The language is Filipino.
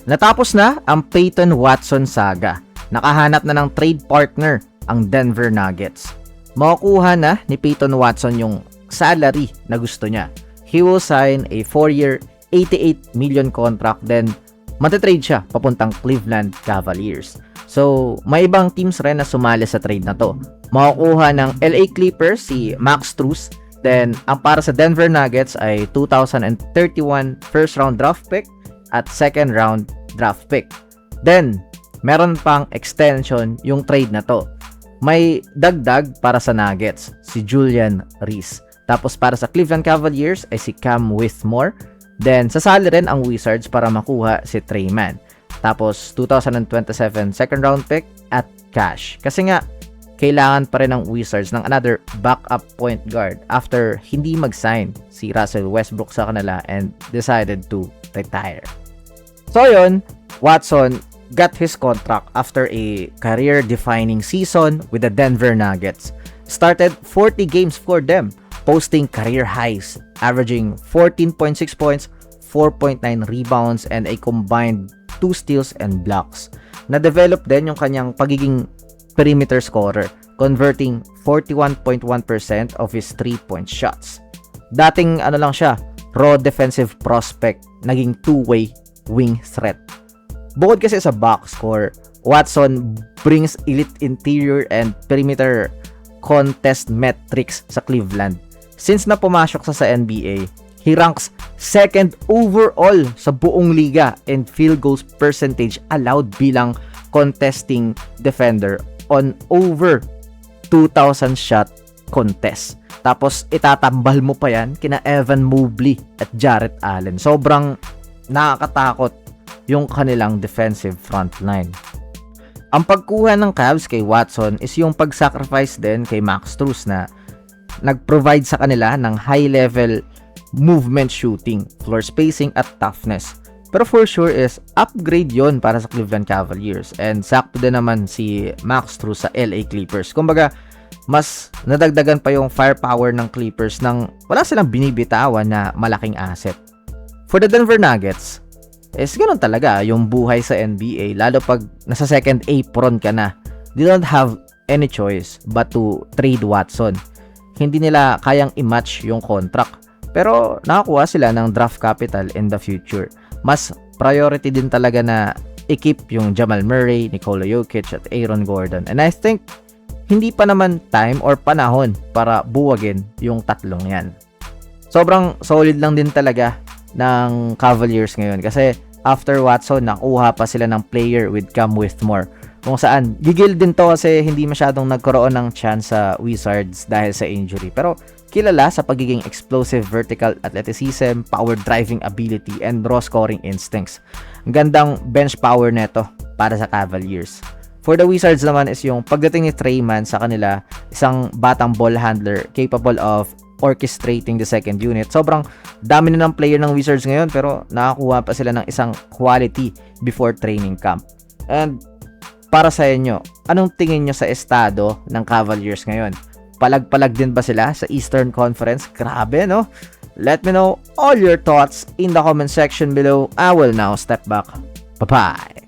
Natapos na ang Peyton Watson saga. Nakahanap na ng trade partner ang Denver Nuggets. Makukuha na ni Peyton Watson yung salary na gusto niya. He will sign a 4-year, $88 million contract, then matatrade siya papuntang Cleveland Cavaliers. So, may ibang teams rin na sumali sa trade na to. Makukuha ng LA Clippers si Max Strus. Then, ang para sa Denver Nuggets ay 2031 first round draft pick at second round draft pick. Then, meron pang extension yung trade na to. May dagdag para sa Nuggets, si Julian Reese. Tapos para sa Cleveland Cavaliers ay si Cam Whitmore. Then, sasali rin ang Wizards para makuha si Tre Mann. Tapos, 2027 second round pick at cash. Kasi nga, kailangan pa rin ng Wizards ng another backup point guard after hindi mag-sign si Russell Westbrook sa kanila and decided to retire. So yun, Watson got his contract after a career-defining season with the Denver Nuggets. Started 40 games for them, posting career highs, averaging 14.6 points, 4.9 rebounds, and a combined 2 steals and blocks. Na-develop din yung kanyang pagiging perimeter scorer, converting 41.1% of his 3-point shots. Dating lang siya, raw defensive prospect, naging two-way wing threat. Bukod kasi sa box score, Watson brings elite interior and perimeter contest metrics sa Cleveland. Since na pumasok sa NBA, he ranks second overall sa buong liga in field goals percentage allowed bilang contesting defender on over 2,000 shot contest. Tapos itatambal mo pa yan kina Evan Mobley at Jarrett Allen. Sobrang nakakatakot yung kanilang defensive front line. Ang pagkuha ng Cavs kay Watson is yung pag-sacrifice din kay Max Strus na nag-provide sa kanila ng high-level movement shooting, floor spacing at toughness. Pero for sure is upgrade yon para sa Cleveland Cavaliers, and sakto din naman si Max Strus sa LA Clippers. Kumbaga, mas nadagdagan pa yung firepower ng Clippers nang wala silang binibitawan na malaking asset. For the Denver Nuggets, is ganun talaga yung buhay sa NBA, lalo pag nasa second apron ka na. They don't have any choice but to trade Watson. Hindi nila kayang i-match yung contract, pero nakakuha sila ng draft capital in the future. Mas priority din talaga na i-keep yung Jamal Murray, Nikola Jokic at Aaron Gordon. And I think hindi pa naman time or panahon para buwagin yung tatlong yan. Sobrang solid lang din talaga ng Cavaliers ngayon kasi after Watson, nakuha pa sila ng player with Cam Whitmore. Kung saan, gigil din to kasi hindi masyadong nagkaroon ng chance sa Wizards dahil sa injury. Pero kilala sa pagiging explosive vertical athleticism, power driving ability, and raw scoring instincts. Ang gandang bench power neto para sa Cavaliers. For the Wizards naman is yung pagdating ni Tre Mann sa kanila, isang batang ball handler capable of orchestrating the second unit. Sobrang dami na ng player ng Wizards ngayon pero nakakuha pa sila ng isang quality before training camp. And para sa inyo, anong tingin nyo sa estado ng Cavaliers ngayon? Palag-palag din ba sila sa Eastern Conference? Grabe, no? Let me know all your thoughts in the comment section below. I will now step back. Bye-bye!